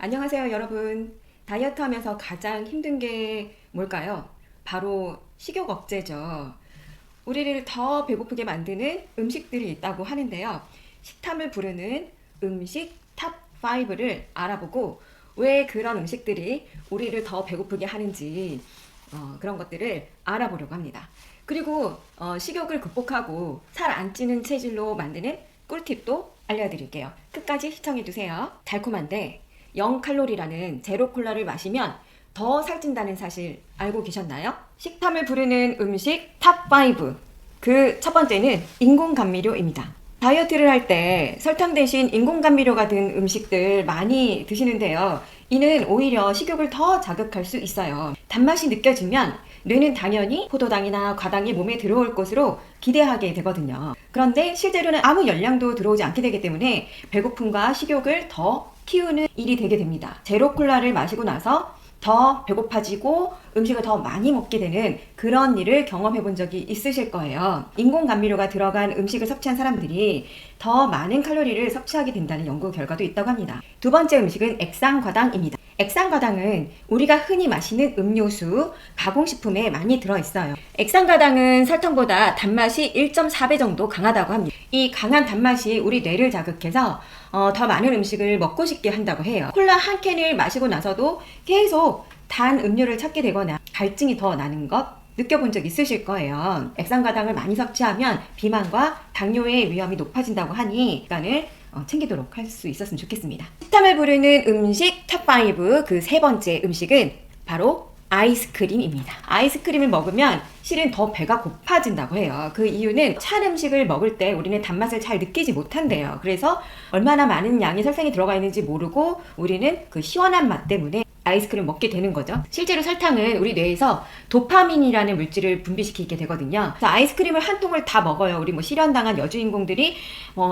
안녕하세요, 여러분. 다이어트 하면서 가장 힘든 게 뭘까요? 바로 식욕 억제죠. 우리를 더 배고프게 만드는 음식들이 있다고 하는데요. 식탐을 부르는 음식 탑 5를 알아보고 왜 그런 음식들이 우리를 더 배고프게 하는지 그런 것들을 알아보려고 합니다. 그리고 식욕을 극복하고 살 안 찌는 체질로 만드는 꿀팁도 알려드릴게요. 끝까지 시청해주세요. 달콤한데 0칼로리라는 제로 콜라를 마시면 더 살찐다는 사실 알고 계셨나요? 식탐을 부르는 음식 탑5. 그 첫 번째는 인공감미료입니다. 다이어트를 할 때 설탕 대신 인공감미료가 든 음식들 많이 드시는데요. 이는 오히려 식욕을 더 자극할 수 있어요. 단맛이 느껴지면 뇌는 당연히 포도당이나 과당이 몸에 들어올 것으로 기대하게 되거든요. 그런데 실제로는 아무 열량도 들어오지 않게 되기 때문에 배고픔과 식욕을 더 키우는 일이 되게 됩니다. 제로 콜라를 마시고 나서 더 배고파지고 음식을 더 많이 먹게 되는 그런 일을 경험해 본 적이 있으실 거예요. 인공감미료가 들어간 음식을 섭취한 사람들이 더 많은 칼로리를 섭취하게 된다는 연구 결과도 있다고 합니다. 두 번째 음식은 액상과당입니다. 액상과당은 우리가 흔히 마시는 음료수, 가공식품에 많이 들어있어요. 액상과당은 설탕보다 단맛이 1.4배 정도 강하다고 합니다. 이 강한 단맛이 우리 뇌를 자극해서 더 많은 음식을 먹고 싶게 한다고 해요. 콜라 한 캔을 마시고 나서도 계속 단 음료를 찾게 되거나 갈증이 더 나는 것 느껴본 적 있으실 거예요. 액상과당을 많이 섭취하면 비만과 당뇨의 위험이 높아진다고 하니 습관을 챙기도록 할 수 있었으면 좋겠습니다. 식탐을 부르는 음식 탑5 그 세 번째 음식은 바로 아이스크림입니다. 아이스크림을 먹으면 실은 더 배가 고파진다고 해요. 그 이유는 찬 음식을 먹을 때 우리는 단맛을 잘 느끼지 못한대요. 그래서 얼마나 많은 양의 설탕이 들어가 있는지 모르고 우리는 그 시원한 맛 때문에 아이스크림 먹게 되는 거죠. 실제로 설탕은 우리 뇌에서 도파민이라는 물질을 분비시키게 되거든요. 그래서 아이스크림을 한 통을 다 먹어요. 우리 뭐 실현당한 여주인공들이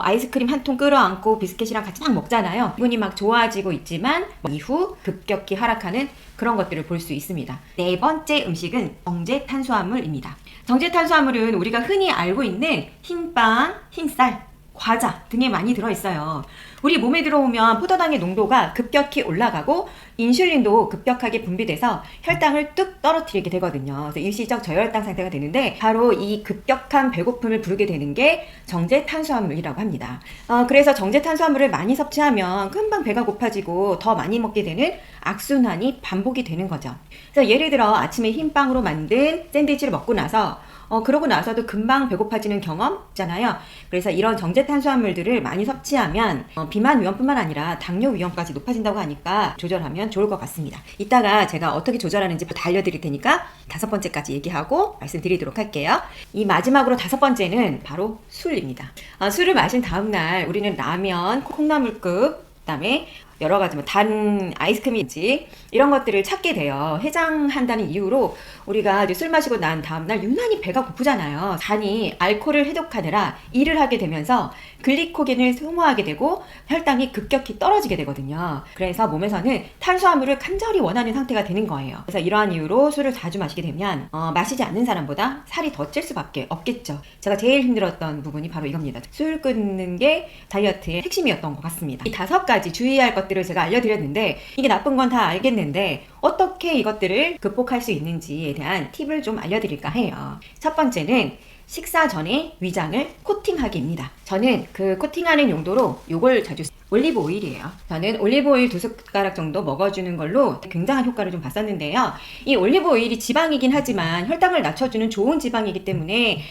아이스크림 한 통 끌어안고 비스켓이랑 같이 막 먹잖아요. 기분이 막 좋아지고 있지만 이후 급격히 하락하는 그런 것들을 볼 수 있습니다. 네 번째 음식은 정제 탄수화물입니다. 정제 탄수화물은 우리가 흔히 알고 있는 흰빵, 흰쌀, 과자 등에 많이 들어있어요. 우리 몸에 들어오면 포도당의 농도가 급격히 올라가고 인슐린도 급격하게 분비돼서 혈당을 뚝 떨어뜨리게 되거든요. 그래서 일시적 저혈당 상태가 되는데 바로 이 급격한 배고픔을 부르게 되는 게 정제 탄수화물이라고 합니다. 그래서 정제 탄수화물을 많이 섭취하면 금방 배가 고파지고 더 많이 먹게 되는 악순환이 반복이 되는 거죠. 그래서 예를 들어 아침에 흰빵으로 만든 샌드위치를 먹고 나서 그러고 나서도 금방 배고파지는 경험 있잖아요. 그래서 이런 정제 탄수화물들을 많이 섭취하면 비만 위험뿐만 아니라 당뇨 위험까지 높아진다고 하니까 조절하면 좋을 것 같습니다. 이따가 제가 어떻게 조절하는지 다 알려드릴 테니까 다섯 번째까지 얘기하고 말씀드리도록 할게요. 이 마지막으로 다섯 번째는 바로 술입니다. 술을 마신 다음날 우리는 라면, 콩나물국, 그다음에 여러 가지 단 아이스크림인지 이런 것들을 찾게 돼요. 해장한다는 이유로 우리가 이제 술 마시고 난 다음날 유난히 배가 고프잖아요. 간이 알코올을 해독하느라 일을 하게 되면서 글리코겐을 소모하게 되고 혈당이 급격히 떨어지게 되거든요. 그래서 몸에서는 탄수화물을 간절히 원하는 상태가 되는 거예요. 그래서 이러한 이유로 술을 자주 마시게 되면 마시지 않는 사람보다 살이 더 찔 수밖에 없겠죠. 제가 제일 힘들었던 부분이 바로 이겁니다. 술 끊는 게 다이어트의 핵심이었던 것 같습니다. 이 다섯 가지 주의해야 할 것들을 제가 알려드렸는데 이게 나쁜 건 다 알겠는데 어떻게 이것들을 극복할 수 있는지에 대한 팁을 좀 알려드릴까 해요. 첫 번째는 식사 전에 위장을 코팅하기입니다. 저는 그 코팅하는 용도로 요걸 자주 올리브 오일이에요. 저는 올리브 오일 2숟가락 정도 먹어주는 걸로 굉장한 효과를 좀 봤었는데요. 이 올리브 오일이 지방이긴 하지만 혈당을 낮춰주는 좋은 지방이기 때문에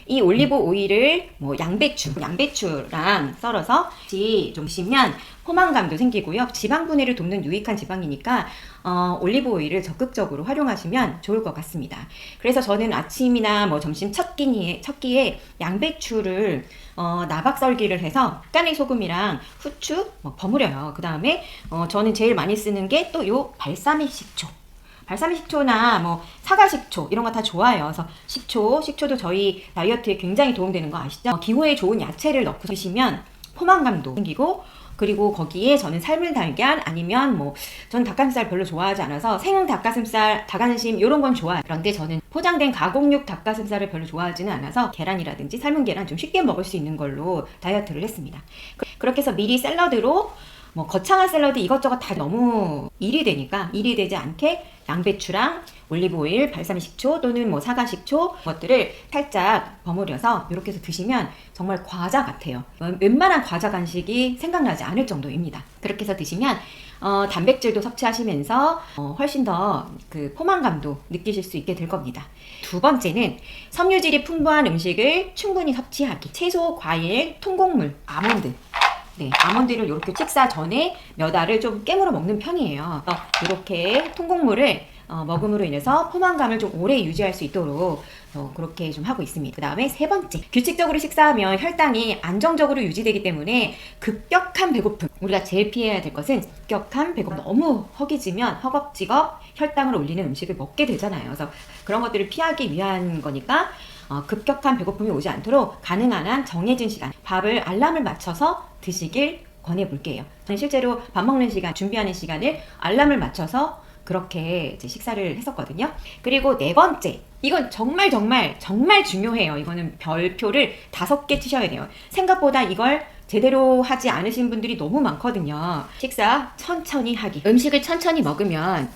이 올리브 오일을 양배추랑 썰어서 좀 씹으면 포만감도 생기고요. 지방 분해를 돕는 유익한 지방이니까 올리브 오일을 적극적으로 활용하시면 좋을 것 같습니다. 그래서 저는 아침이나 점심 첫 끼에 양배추를 나박 썰기를 해서 약간의 소금이랑 후추 버무려요. 그 다음에 저는 제일 많이 쓰는 게 또 요 발사믹 식초. 발사믹 식초나 사과 식초 이런 거 다 좋아요. 그래서 식초도 저희 다이어트에 굉장히 도움되는 거 아시죠? 기호에 좋은 야채를 넣고 드시면 포만감도 생기고 그리고 거기에 저는 삶은 달걀 아니면 저는 닭가슴살 별로 좋아하지 않아서 생 닭가슴살, 닭안심 이런 건 좋아요. 그런데 저는 포장된 가공육 닭가슴살을 별로 좋아하지는 않아서 계란이라든지 삶은 계란 좀 쉽게 먹을 수 있는 걸로 다이어트를 했습니다. 그렇게 해서 미리 샐러드로 뭐 거창한 샐러드 이것저것 다 너무 일이 되니까 일이 되지 않게 양배추랑 올리브오일, 발사믹 식초 또는 뭐 사과 식초 것들을 살짝 버무려서 이렇게 해서 드시면 정말 과자 같아요. 웬만한 과자 간식이 생각나지 않을 정도입니다. 그렇게 해서 드시면 단백질도 섭취하시면서 훨씬 더 그 포만감도 느끼실 수 있게 될 겁니다. 두 번째는 섬유질이 풍부한 음식을 충분히 섭취하기. 채소, 과일, 통곡물, 아몬드. 네, 아몬드를 이렇게 식사 전에 몇 알을 좀 깨물어 먹는 편이에요. 이렇게 통곡물을 먹음으로 인해서 포만감을 좀 오래 유지할 수 있도록 그렇게 좀 하고 있습니다. 그 다음에 세 번째, 규칙적으로 식사하면 혈당이 안정적으로 유지되기 때문에 급격한 배고픔, 우리가 제일 피해야 될 것은 급격한 배고픔. 너무 허기지면 허겁지겁 혈당을 올리는 음식을 먹게 되잖아요. 그래서 그런 것들을 피하기 위한 거니까 급격한 배고픔이 오지 않도록 가능한 한 정해진 시간, 밥을 알람을 맞춰서 드시길 권해볼게요. 저는 실제로 밥 먹는 시간, 준비하는 시간을 알람을 맞춰서 그렇게 이제 식사를 했었거든요. 그리고 네 번째, 이건 정말 중요해요. 이거는 별표를 5개 치셔야 돼요. 생각보다 이걸 제대로 하지 않으신 분들이 너무 많거든요. 식사 천천히 하기. 음식을 천천히 먹으면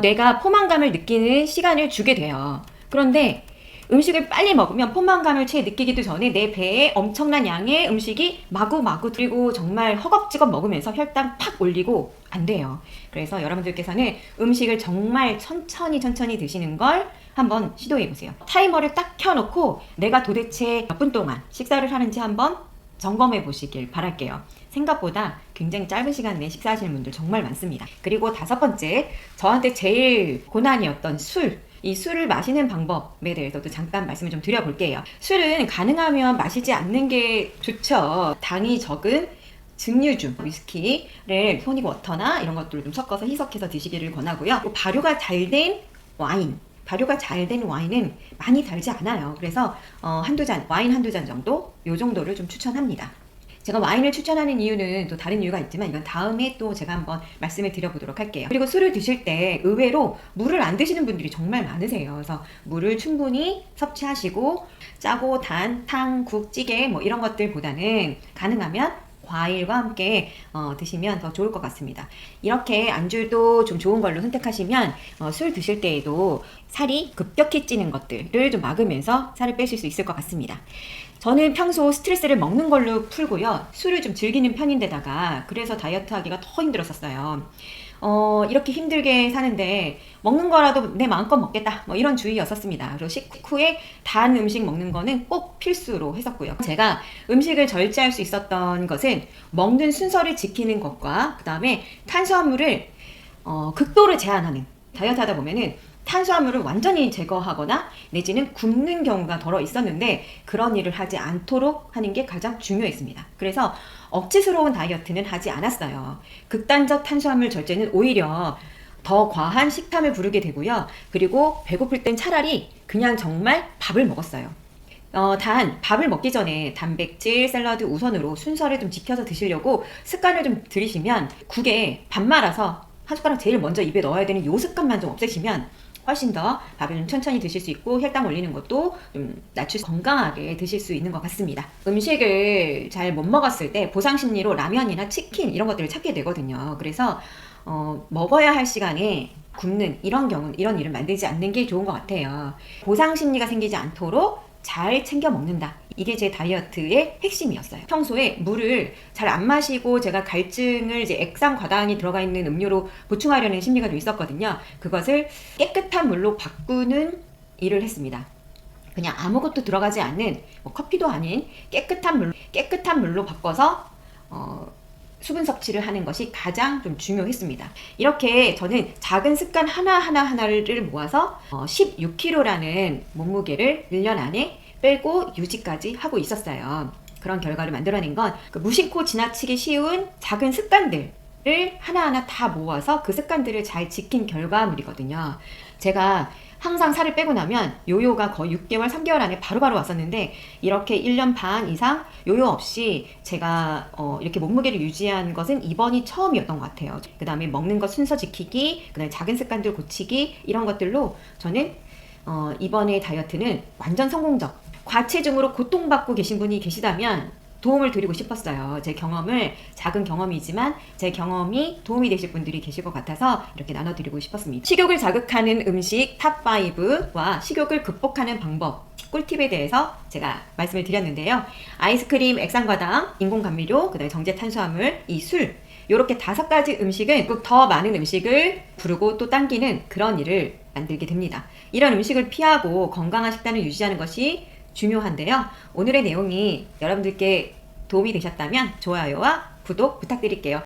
내가 포만감을 느끼는 시간을 주게 돼요. 그런데 음식을 빨리 먹으면 포만감을 채 느끼기도 전에 내 배에 엄청난 양의 음식이 마구마구 들고 정말 허겁지겁 먹으면서 혈당 팍 올리고 안 돼요. 그래서 여러분들께서는 음식을 정말 천천히 드시는 걸 한번 시도해 보세요. 타이머를 딱 켜놓고 내가 도대체 몇 분 동안 식사를 하는지 한번 점검해 보시길 바랄게요. 생각보다 굉장히 짧은 시간 내에 식사하시는 분들 정말 많습니다. 그리고 5번째, 저한테 제일 고난이었던 술. 이 술을 마시는 방법에 대해서도 잠깐 말씀을 좀 드려볼게요. 술은 가능하면 마시지 않는 게 좋죠. 당이 적은 증류주, 위스키를 토닉 워터나 이런 것들을 좀 섞어서 희석해서 드시기를 권하고요. 발효가 잘 된 와인. 발효가 잘 된 와인은 많이 달지 않아요. 그래서 와인 한두 잔 정도? 요 정도를 좀 추천합니다. 제가 와인을 추천하는 이유는 또 다른 이유가 있지만 이건 다음에 또 제가 한번 말씀을 드려보도록 할게요. 그리고 술을 드실 때 의외로 물을 안 드시는 분들이 정말 많으세요. 그래서 물을 충분히 섭취하시고 짜고 단, 탕, 국, 찌개 뭐 이런 것들보다는 가능하면 과일과 함께 드시면 더 좋을 것 같습니다. 이렇게 안주도 좀 좋은 걸로 선택하시면 술 드실 때에도 살이 급격히 찌는 것들을 좀 막으면서 살을 빼실 수 있을 것 같습니다. 저는 평소 스트레스를 먹는 걸로 풀고요. 술을 좀 즐기는 편인데다가 그래서 다이어트 하기가 더 힘들었었어요. 이렇게 힘들게 사는데 먹는 거라도 내 마음껏 먹겠다 뭐 이런 주의였었습니다. 그리고 식후에 단 음식 먹는 거는 꼭 필수로 했었고요. 제가 음식을 절제할 수 있었던 것은 먹는 순서를 지키는 것과 그 다음에 탄수화물을 극도로 제한하는, 다이어트 하다 보면은 탄수화물을 완전히 제거하거나 내지는 굶는 경우가 덜어 있었는데 그런 일을 하지 않도록 하는 게 가장 중요했습니다. 그래서 억지스러운 다이어트는 하지 않았어요. 극단적 탄수화물 절제는 오히려 더 과한 식탐을 부르게 되고요. 그리고 배고플 땐 차라리 그냥 정말 밥을 먹었어요. 단 밥을 먹기 전에 단백질, 샐러드 우선으로 순서를 좀 지켜서 드시려고 습관을 좀 들이시면 국에 밥 말아서 한 숟가락 제일 먼저 입에 넣어야 되는 요 습관만 좀 없애시면 훨씬 더 밥을 좀 천천히 드실 수 있고 혈당 올리는 것도 좀 건강하게 드실 수 있는 것 같습니다. 음식을 잘 못 먹었을 때 보상심리로 라면이나 치킨 이런 것들을 찾게 되거든요. 그래서 먹어야 할 시간에 굶는 이런 일을 만들지 않는 게 좋은 것 같아요. 보상심리가 생기지 않도록 잘 챙겨 먹는다. 이게 제 다이어트의 핵심이었어요. 평소에 물을 잘 안 마시고 제가 갈증을 이제 액상 과당이 들어가 있는 음료로 보충하려는 심리가 좀 있었거든요. 그것을 깨끗한 물로 바꾸는 일을 했습니다. 그냥 아무것도 들어가지 않는 커피도 아닌 깨끗한 물로 바꿔서 수분 섭취를 하는 것이 가장 좀 중요했습니다. 이렇게 저는 작은 습관 하나를 모아서 16kg라는 몸무게를 1년 안에 빼고 유지까지 하고 있었어요. 그런 결과를 만들어낸 건 무심코 지나치기 쉬운 작은 습관들을 하나하나 다 모아서 그 습관들을 잘 지킨 결과물이거든요. 제가 항상 살을 빼고 나면 요요가 거의 6개월, 3개월 안에 바로바로 왔었는데 이렇게 1년 반 이상 요요 없이 제가 이렇게 몸무게를 유지한 것은 이번이 처음이었던 것 같아요. 그 다음에 먹는 것 순서 지키기, 그 다음에 작은 습관들 고치기 이런 것들로 저는 이번에 다이어트는 완전 성공적. 과체중으로 고통받고 계신 분이 계시다면 도움을 드리고 싶었어요. 제 경험을, 작은 경험이지만 제 경험이 도움이 되실 분들이 계실 것 같아서 이렇게 나눠드리고 싶었습니다. 식욕을 자극하는 음식 탑5와 식욕을 극복하는 방법, 꿀팁에 대해서 제가 말씀을 드렸는데요. 아이스크림, 액상과당, 인공감미료, 그다음에 정제 탄수화물, 이 술, 요렇게 5가지 음식은 꼭 더 많은 음식을 부르고 또 당기는 그런 일을 만들게 됩니다. 이런 음식을 피하고 건강한 식단을 유지하는 것이 중요한데요. 오늘의 내용이 여러분들께 도움이 되셨다면 좋아요와 구독 부탁드릴게요.